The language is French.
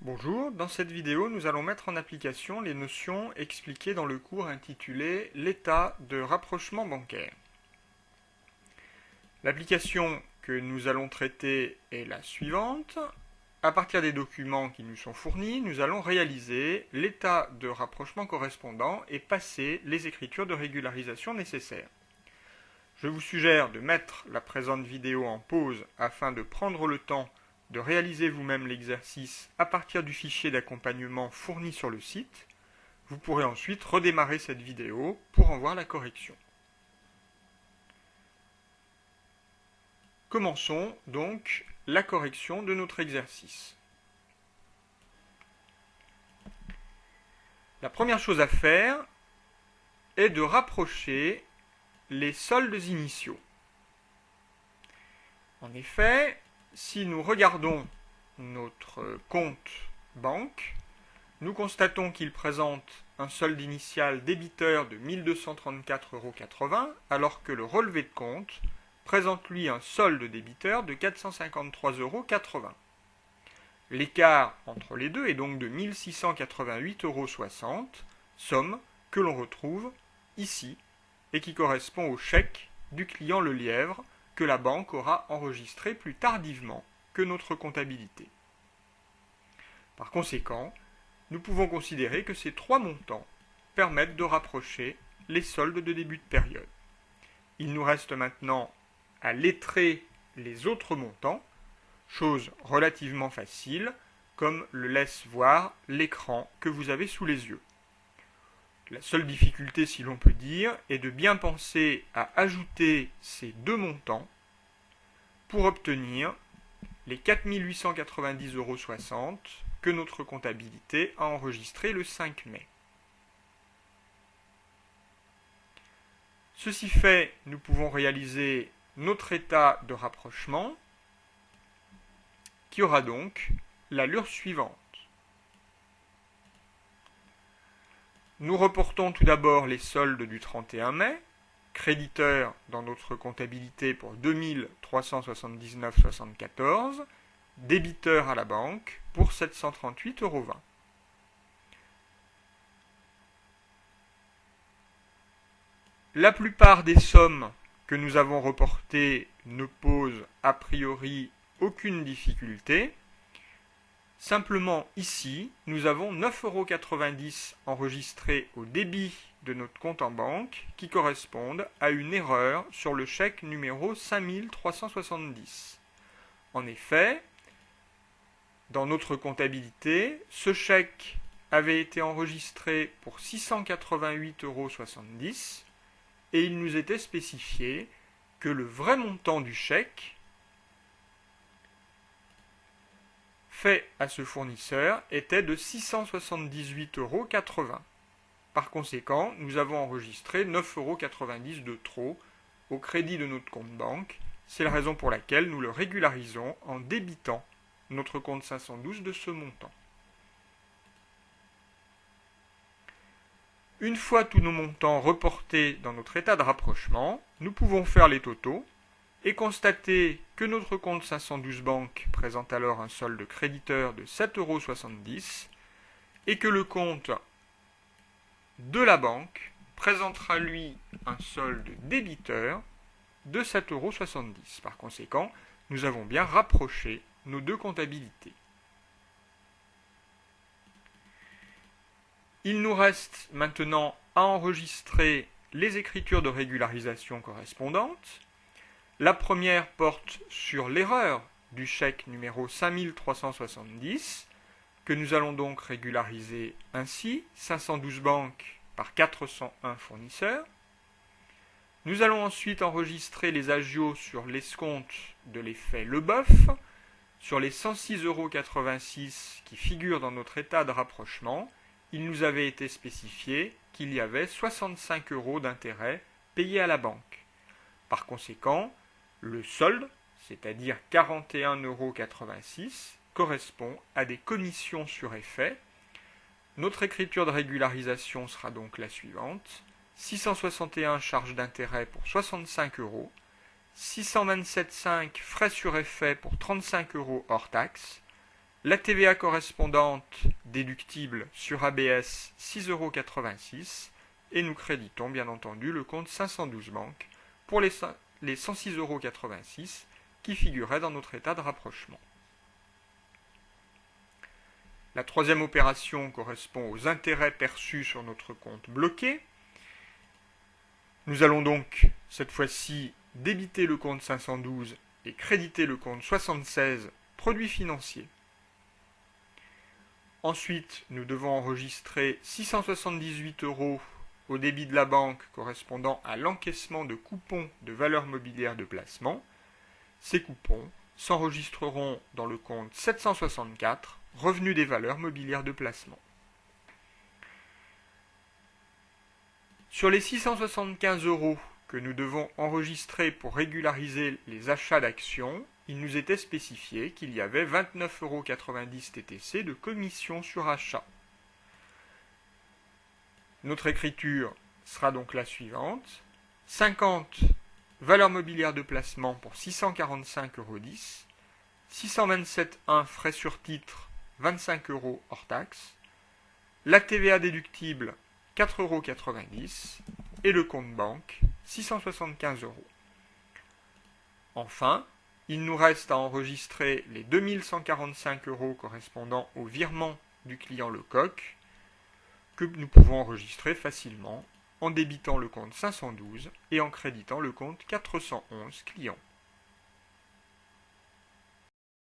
Bonjour, dans cette vidéo, nous allons mettre en application les notions expliquées dans le cours intitulé L'état de rapprochement bancaire. L'application que nous allons traiter est la suivante. À partir des documents qui nous sont fournis, nous allons réaliser l'état de rapprochement correspondant et passer les écritures de régularisation nécessaires. Je vous suggère de mettre la présente vidéo en pause afin de prendre le temps de réaliser vous-même l'exercice à partir du fichier d'accompagnement fourni sur le site. Vous pourrez ensuite redémarrer cette vidéo pour en voir la correction. Commençons donc la correction de notre exercice. La première chose à faire est de rapprocher les soldes initiaux. En effet, si nous regardons notre compte banque, nous constatons qu'il présente un solde initial débiteur de 1 234,80 € alors que le relevé de compte présente lui un solde débiteur de 453,80 €. L'écart entre les deux est donc de 1 688,60 €, somme que l'on retrouve ici et qui correspond au chèque du client Le Lièvre que la banque aura enregistré plus tardivement que notre comptabilité. Par conséquent, nous pouvons considérer que ces trois montants permettent de rapprocher les soldes de début de période. Il nous reste maintenant à lettrer les autres montants, chose relativement facile, comme le laisse voir l'écran que vous avez sous les yeux. La seule difficulté, si l'on peut dire, est de bien penser à ajouter ces deux montants pour obtenir les 4 890,60 € que notre comptabilité a enregistrés le 5 mai. Ceci fait, nous pouvons réaliser notre état de rapprochement qui aura donc l'allure suivante. Nous reportons tout d'abord les soldes du 31 mai, créditeurs dans notre comptabilité pour 2 379,74 €, débiteurs à la banque pour 738,20 €. La plupart des sommes que nous avons reportées ne posent a priori aucune difficulté. Simplement ici, nous avons 9,90 € enregistrés au débit de notre compte en banque qui correspondent à une erreur sur le chèque numéro 5370. En effet, dans notre comptabilité, ce chèque avait été enregistré pour 688,70 € et il nous était spécifié que le vrai montant du chèque fait à ce fournisseur était de 678,80 €. Par conséquent, nous avons enregistré 9,90 € de trop au crédit de notre compte banque. C'est la raison pour laquelle nous le régularisons en débitant notre compte 512 de ce montant. Une fois tous nos montants reportés dans notre état de rapprochement, nous pouvons faire les totaux et constater que notre compte 512 banque présente alors un solde créditeur de 7,70 € et que le compte de la banque présentera lui un solde débiteur de 7,70 €. Par conséquent, nous avons bien rapproché nos deux comptabilités. Il nous reste maintenant à enregistrer les écritures de régularisation correspondantes. La première porte sur l'erreur du chèque numéro 5370, que nous allons donc régulariser ainsi, 512 banques par 401 fournisseurs. Nous allons ensuite enregistrer les agios sur l'escompte de l'effet Leboeuf, sur les 106,86 € qui figurent dans notre état de rapprochement. Il nous avait été spécifié qu'il y avait 65 € d'intérêt payés à la banque. Par conséquent, le solde, c'est-à-dire 41,86 €, correspond à des commissions sur effet. Notre écriture de régularisation sera donc la suivante. 661 charges d'intérêt pour 65 €, 627,5 frais sur effet pour 35 € hors taxe, la TVA correspondante déductible sur ABS 6,86 € et nous créditons bien entendu le compte 512 banques pour les 106,86 € qui figuraient dans notre état de rapprochement. La troisième opération correspond aux intérêts perçus sur notre compte bloqué. Nous allons donc, cette fois-ci, débiter le compte 512 et créditer le compte 76, produits financiers. Ensuite, nous devons enregistrer 678 € au débit de la banque correspondant à l'encaissement de coupons de valeurs mobilières de placement. Ces coupons s'enregistreront dans le compte 764, revenu des valeurs mobilières de placement. Sur les 675 € que nous devons enregistrer pour régulariser les achats d'actions, il nous était spécifié qu'il y avait 29,90 € TTC de commission sur achat. Notre écriture sera donc la suivante. 50 valeurs mobilières de placement pour 645,10 €, 627,1 frais sur titre, 25 € hors taxe, la TVA déductible 4,90 € et le compte banque 675 €. Enfin, il nous reste à enregistrer les 2145 € correspondant au virement du client Lecoq que nous pouvons enregistrer facilement en débitant le compte 512 et en créditant le compte 411 client.